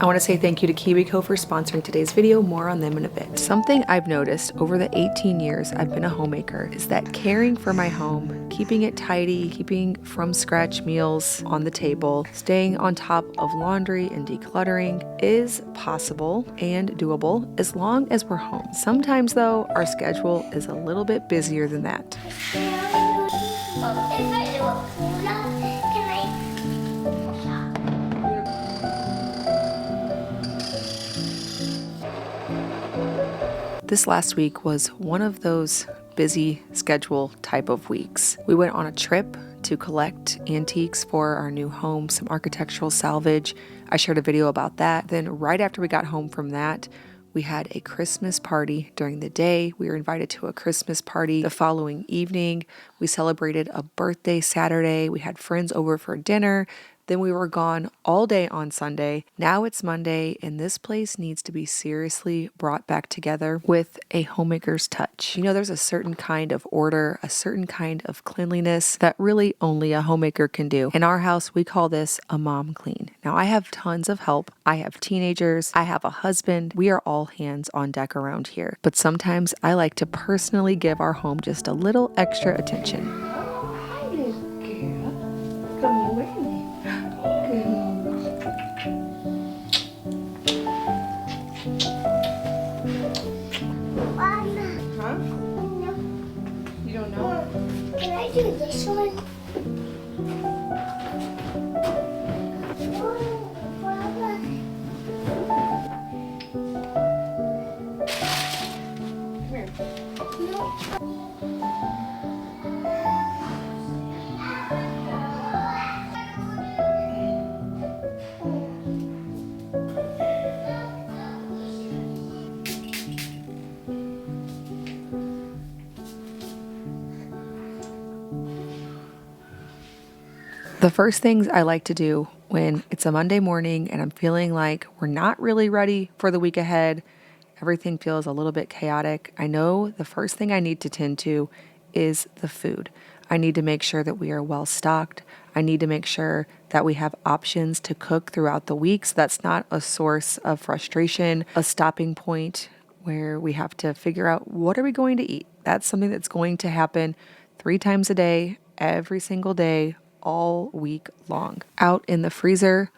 I want to say thank you to KiwiCo for sponsoring today's video. More on them in a bit. Something I've noticed over the 18 years I've been a homemaker is that caring for my home, keeping it tidy, keeping from scratch meals on the table, staying on top of laundry and decluttering is possible and doable as long as we're home. Sometimes though, our schedule is a little bit busier than that. This last week was one of those busy schedule type of weeks. We went on a trip to collect antiques for our new home, some architectural salvage. I shared a video about that. Then right after we got home from that, we had a Christmas party during the day. We were invited to a Christmas party the following evening. We celebrated a birthday Saturday. We had friends over for dinner. Then we were gone all day on Sunday. Now it's Monday, and this place needs to be seriously brought back together with a homemaker's touch. You know, there's a certain kind of order, a certain kind of cleanliness that really only a homemaker can do. In our house, we call this a mom clean. Now, I have tons of help. I have teenagers. I have a husband. We are all hands on deck around here. But sometimes I like to personally give our home just a little extra attention. Hi, little girl. Come with me. Huh? You don't know? Can I do this one? Come here. The first things I like to do when it's a Monday morning and I'm feeling like we're not really ready for the week ahead, everything feels a little bit chaotic. I know the first thing I need to tend to is the food. I need to make sure that we are well stocked. I need to make sure that we have options to cook throughout the week so that's not a source of frustration, a stopping point where we have to figure out what are we going to eat. That's something that's going to happen 3 times a day, every single day, all week long. Out in the freezer,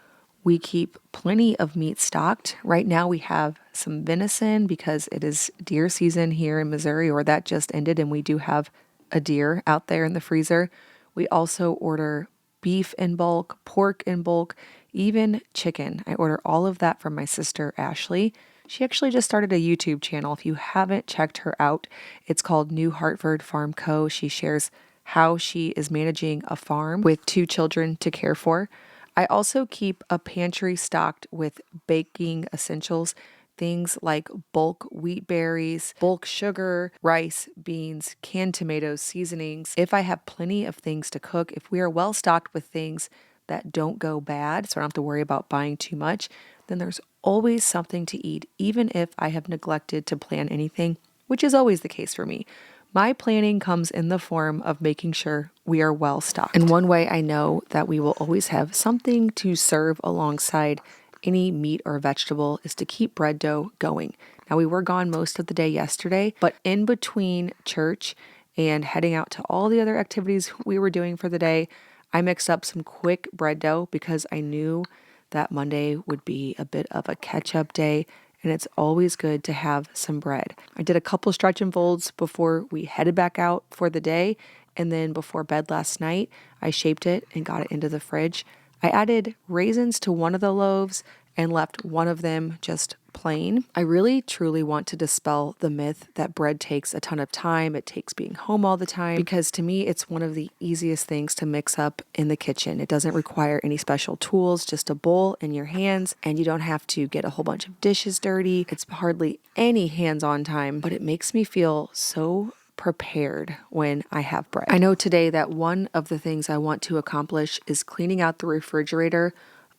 we keep plenty of meat stocked. Right now we have some venison because it is deer season here in Missouri, or that just ended, and we do have a deer out there in the freezer. We also order beef in bulk, pork in bulk, even chicken. I order all of that from my sister Ashley. She actually just started a YouTube channel. If you haven't checked her out, it's called New Hartford Farm Co. She shares how she is managing a farm with 2 children to care for. I also keep a pantry stocked with baking essentials, things like bulk wheat berries, bulk sugar, rice, beans, canned tomatoes, seasonings. If I have plenty of things to cook, if we are well stocked with things that don't go bad, so I don't have to worry about buying too much, then there's always something to eat, even if I have neglected to plan anything, which is always the case for me. My planning comes in the form of making sure we are well stocked. And one way I know that we will always have something to serve alongside any meat or vegetable is to keep bread dough going. Now, we were gone most of the day yesterday, but in between church and heading out to all the other activities we were doing for the day, I mixed up some quick bread dough because I knew that Monday would be a bit of a catch-up day, and it's always good to have some bread. I did a couple stretch and folds before we headed back out for the day, and then before bed last night, I shaped it and got it into the fridge. I added raisins to one of the loaves and left one of them just plain. I really truly want to dispel the myth that bread takes a ton of time. It takes being home all the time, because to me, it's one of the easiest things to mix up in the kitchen. It doesn't require any special tools, just a bowl in your hands, and you don't have to get a whole bunch of dishes dirty. It's hardly any hands-on time, but it makes me feel so prepared when I have bread. I know today that one of the things I want to accomplish is cleaning out the refrigerator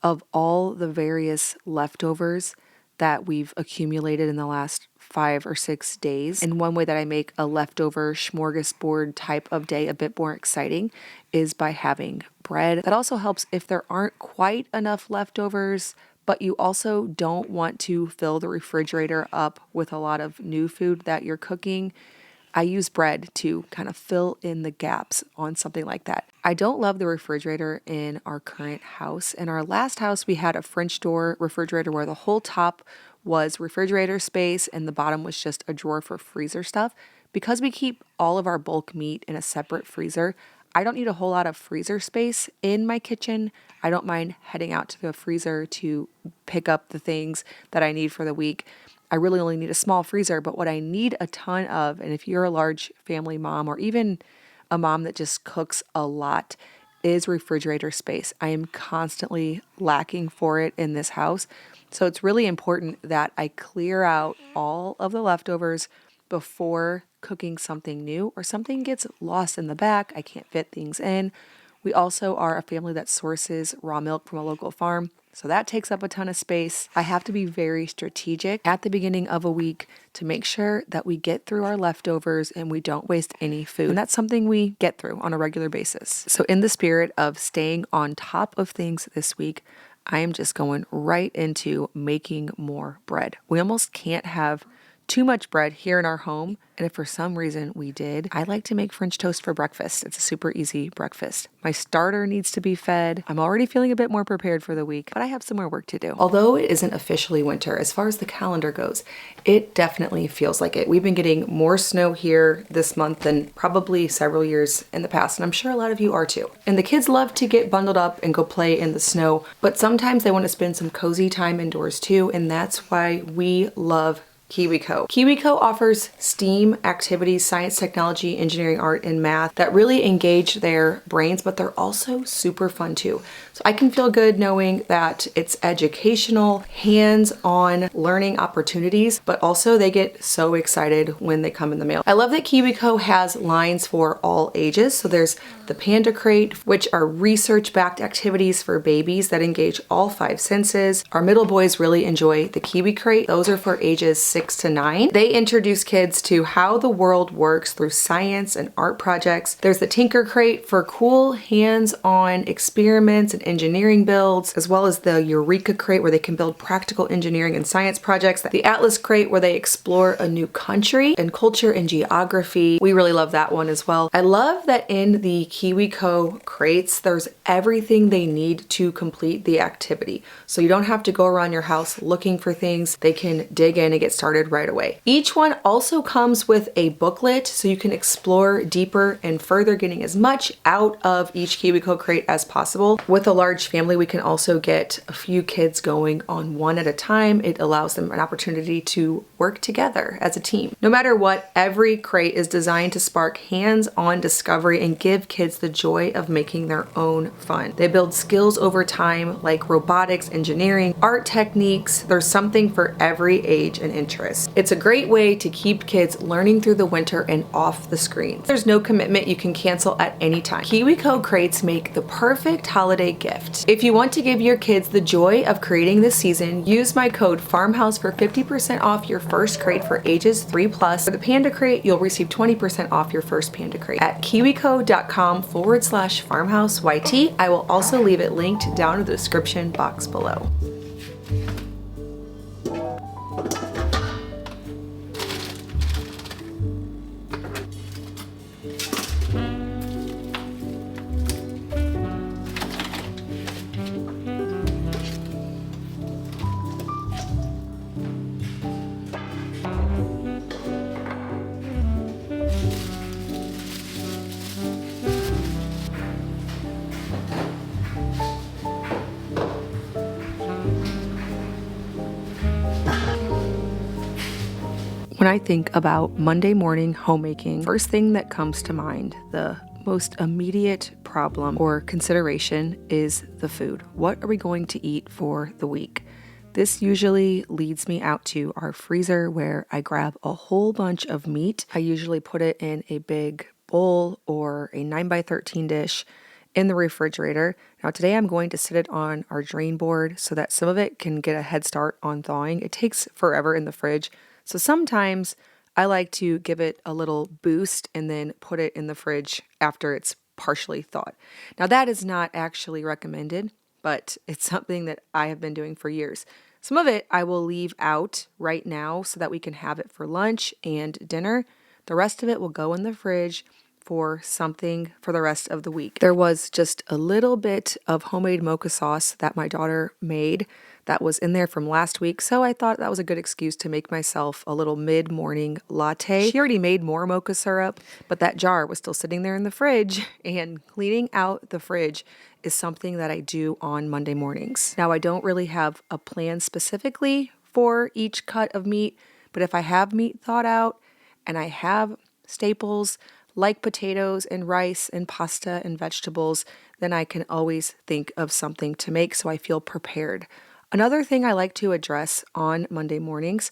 of all the various leftovers that we've accumulated in the last 5 or 6 days. And one way that I make a leftover smorgasbord type of day a bit more exciting is by having bread. That also helps if there aren't quite enough leftovers but you also don't want to fill the refrigerator up with a lot of new food that you're cooking. I use bread to kind of fill in the gaps on something like that. I don't love the refrigerator in our current house. In our last house, we had a French door refrigerator where the whole top was refrigerator space and the bottom was just a drawer for freezer stuff. Because we keep all of our bulk meat in a separate freezer, I don't need a whole lot of freezer space in my kitchen. I don't mind heading out to the freezer to pick up the things that I need for the week. I really only need a small freezer, but what I need a ton of, and if you're a large family mom or even a mom that just cooks a lot, is refrigerator space. I am constantly lacking for it in this house. So it's really important that I clear out all of the leftovers before cooking something new or something gets lost in the back. I can't fit things in. We also are a family that sources raw milk from a local farm, so that takes up a ton of space. I have to be very strategic at the beginning of a week to make sure that we get through our leftovers and we don't waste any food. And that's something we get through on a regular basis. So in the spirit of staying on top of things this week, I am just going right into making more bread. We almost can't have too much bread here in our home, and if for some reason we did, I like to make French toast for breakfast. It's a super easy breakfast. My starter needs to be fed. I'm already feeling a bit more prepared for the week, but I have some more work to do. Although it isn't officially winter, as far as the calendar goes, it definitely feels like it. We've been getting more snow here this month than probably several years in the past, and I'm sure a lot of you are too. And the kids love to get bundled up and go play in the snow, but sometimes they want to spend some cozy time indoors too, and that's why we love KiwiCo. KiwiCo offers STEAM activities, science, technology, engineering, art, and math that really engage their brains, but they're also super fun too. So I can feel good knowing that it's educational, hands-on learning opportunities, but also they get so excited when they come in the mail. I love that KiwiCo has lines for all ages. So there's the Panda Crate, which are research-backed activities for babies that engage all 5 senses. Our middle boys really enjoy the Kiwi Crate. Those are for ages 6 to 9. They introduce kids to how the world works through science and art projects. There's the Tinker Crate for cool hands-on experiments and engineering builds, as well as the Eureka Crate where they can build practical engineering and science projects. The Atlas Crate where they explore a new country and culture and geography. We really love that one as well. I love that in the KiwiCo crates, there's everything they need to complete the activity. So you don't have to go around your house looking for things. They can dig in and get started right away. Each one also comes with a booklet so you can explore deeper and further, getting as much out of each KiwiCo crate as possible. With a large family, we can also get a few kids going on one at a time. It allows them an opportunity to work together as a team. No matter what, every crate is designed to spark hands-on discovery and give kids the joy of making their own fun. They build skills over time like robotics, engineering, art techniques. There's something for every age and interest. It's a great way to keep kids learning through the winter and off the screens. There's no commitment, you can cancel at any time. KiwiCo crates make the perfect holiday gift. If you want to give your kids the joy of creating this season, use my code FARMHOUSE for 50% off your first crate for ages 3+. For the Panda Crate, you'll receive 20% off your first Panda Crate at kiwico.com/farmhouseyt. I will also leave it linked down in the description box below. When I think about Monday morning homemaking, first thing that comes to mind, the most immediate problem or consideration is the food. What are we going to eat for the week? This usually leads me out to our freezer where I grab a whole bunch of meat. I usually put it in a big bowl or a 9x13 dish in the refrigerator. Now today I'm going to sit it on our drain board so that some of it can get a head start on thawing. It takes forever in the fridge. So sometimes I like to give it a little boost and then put it in the fridge after it's partially thawed. Now that is not actually recommended, but it's something that I have been doing for years. Some of it I will leave out right now so that we can have it for lunch and dinner. The rest of it will go in the fridge for something for the rest of the week. There was just a little bit of homemade mocha sauce that my daughter made that was in there from last week, so I thought that was a good excuse to make myself a little mid-morning latte. She already made more mocha syrup, but that jar was still sitting there in the fridge, and cleaning out the fridge is something that I do on Monday mornings. Now, I don't really have a plan specifically for each cut of meat, but if I have meat thawed out and I have staples like potatoes and rice and pasta and vegetables, then I can always think of something to make so I feel prepared. Another thing I like to address on Monday mornings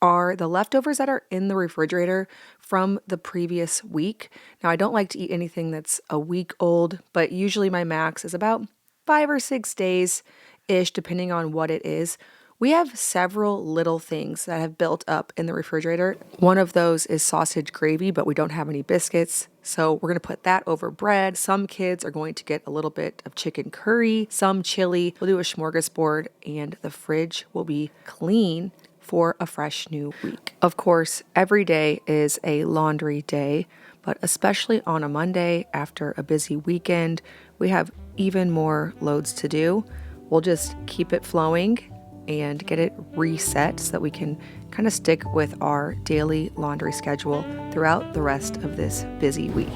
are the leftovers that are in the refrigerator from the previous week. Now, I don't like to eat anything that's a week old, but usually my max is about 5 or 6 days-ish, depending on what it is. We have several little things that have built up in the refrigerator. One of those is sausage gravy, but we don't have any biscuits, so we're going to put that over bread. Some kids are going to get a little bit of chicken curry, some chili. We'll do a smorgasbord, and the fridge will be clean for a fresh new week. Of course, every day is a laundry day, but especially on a Monday after a busy weekend, we have even more loads to do. We'll just keep it flowing and get it reset so that we can kind of stick with our daily laundry schedule throughout the rest of this busy week.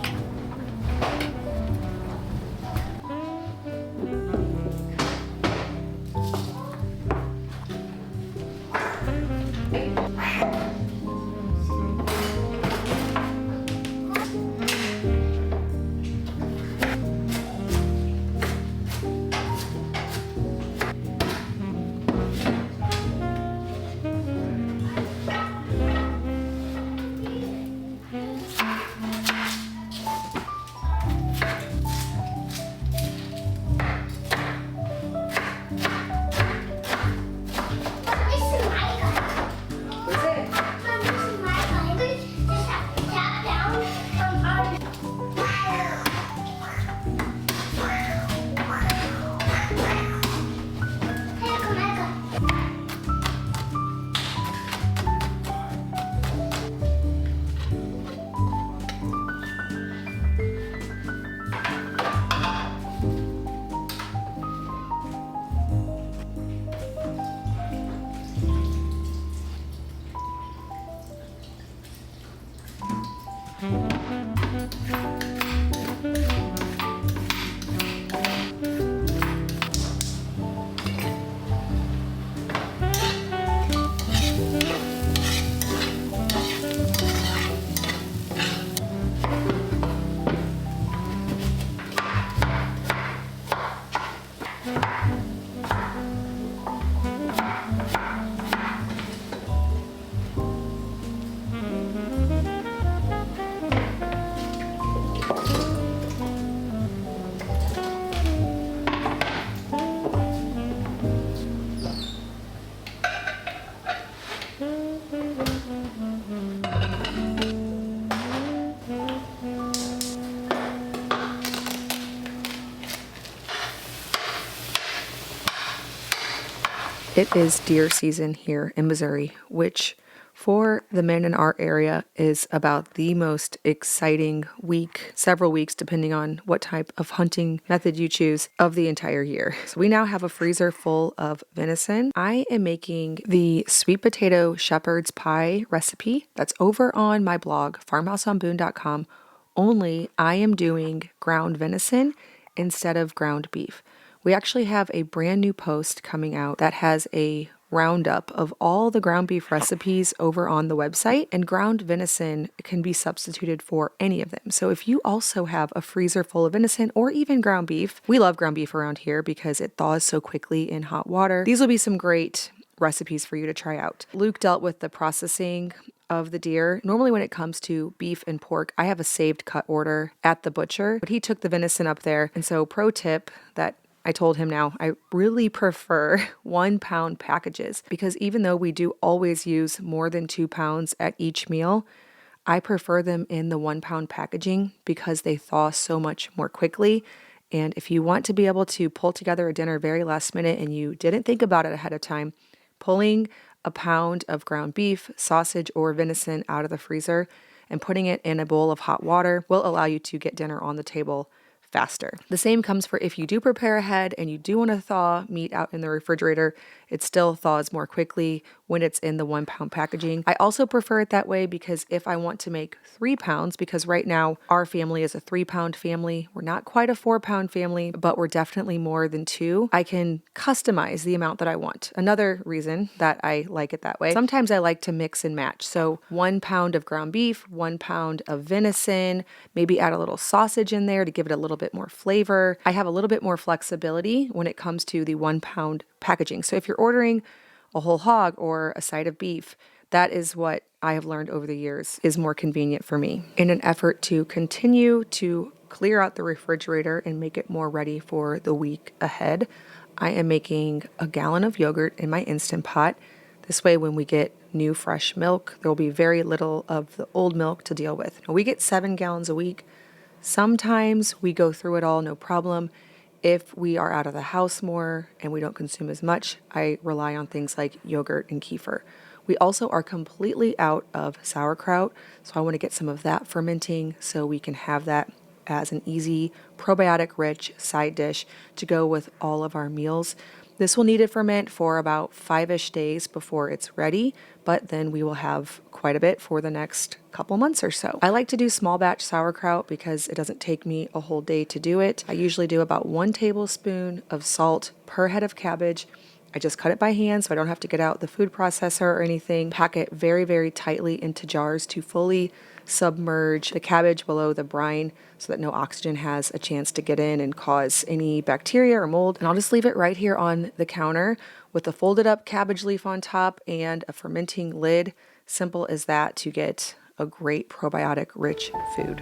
It is deer season here in Missouri, which for the men in our area is about the most exciting week, several weeks, depending on what type of hunting method you choose, of the entire year. So we now have a freezer full of venison. I am making the sweet potato shepherd's pie recipe that's over on my blog, farmhouseonboone.com. Only I am doing ground venison instead of ground beef. We actually have a brand new post coming out that has a roundup of all the ground beef recipes over on the website, and ground venison can be substituted for any of them. So if you also have a freezer full of venison or even ground beef, we love ground beef around here because it thaws so quickly in hot water. These will be some great recipes for you to try out. Luke dealt with the processing of the deer. Normally when it comes to beef and pork, I have a saved cut order at the butcher, but he took the venison up there. And so pro tip that I told him now, I really prefer 1 pound packages because even though we do always use more than 2 pounds at each meal, I prefer them in the 1 pound packaging because they thaw so much more quickly And if you want to be able to pull together a dinner very last minute and you didn't think about it ahead of time, pulling a pound of ground beef, sausage, or venison out of the freezer and putting it in a bowl of hot water will allow you to get dinner on the table faster. The same comes for if you do prepare ahead and you do want to thaw meat out in the refrigerator, it still thaws more quickly when it's in the 1 pound packaging. I also prefer it that way because if I want to make 3 pounds, because right now our family is a 3 pound family, we're not quite a 4 pound family, but we're definitely more than 2, I can customize the amount that I want. Another reason that I like it that way, sometimes I like to mix and match. So 1 pound of ground beef, 1 pound of venison, maybe add a little sausage in there to give it a little bit more flavor. I have a little bit more flexibility when it comes to the 1 pound packaging. So if you're ordering a whole hog or a side of beef, that is what I have learned over the years is more convenient for me. In an effort to continue to clear out the refrigerator and make it more ready for the week ahead, I am making a gallon of yogurt in my Instant Pot. This way, when we get new fresh milk, there will be very little of the old milk to deal with. Now, we get 7 gallons a week. Sometimes we go through it all, no problem. If we are out of the house more and we don't consume as much, I rely on things like yogurt and kefir. We also are completely out of sauerkraut, so I want to get some of that fermenting so we can have that as an easy, probiotic-rich side dish to go with all of our meals. This will need to ferment for about 5-ish days before it's ready, but then we will have quite a bit for the next couple months or so. I like to do small batch sauerkraut because it doesn't take me a whole day to do it. I usually do about 1 tablespoon of salt per head of cabbage. I just cut it by hand so I don't have to get out the food processor or anything. Pack it very, very tightly into jars to fully submerge the cabbage below the brine so that no oxygen has a chance to get in and cause any bacteria or mold. And I'll just leave it right here on the counter with a folded up cabbage leaf on top and a fermenting lid. Simple as that to get a great probiotic rich food.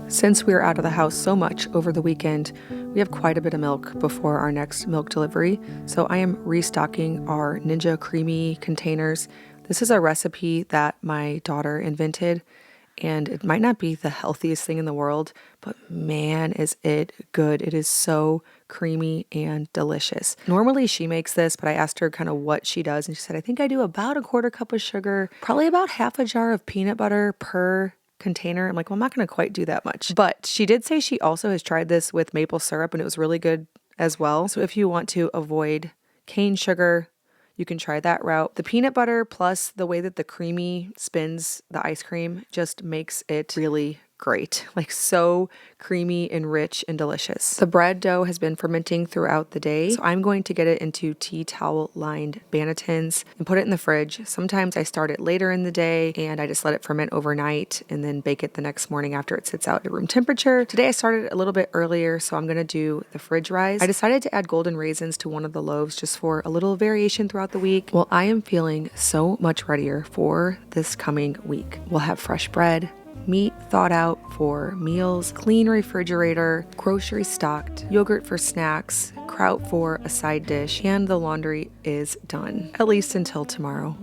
Since we are out of the house so much over the weekend, we have quite a bit of milk before our next milk delivery, so I am restocking our Ninja Creamy containers. This is a recipe that my daughter invented, and it might not be the healthiest thing in the world, but man, is it good. It is so creamy and delicious. Normally she makes this, but I asked her kind of what she does, and she said, I think I do about 1/4 cup of sugar, probably about half a jar of peanut butter per container. I'm like, well, I'm not going to quite do that much. But she did say she also has tried this with maple syrup and it was really good as well. So if you want to avoid cane sugar, you can try that route. The peanut butter plus the way that the creamy spins the ice cream just makes it really great, like so creamy and rich and delicious. The bread dough has been fermenting throughout the day, so I'm going to get it into tea towel lined bannetons and put it in the fridge. Sometimes I start it later in the day and I just let it ferment overnight and then bake it the next morning after it sits out at room temperature. Today I started a little bit earlier, so I'm going to do the fridge rise. I decided to add golden raisins to one of the loaves just for a little variation throughout the week. Well, I am feeling so much readier for this coming week. We'll have fresh bread, meat thawed out for meals, clean refrigerator, grocery stocked, yogurt for snacks, kraut for a side dish, and the laundry is done, at least until tomorrow.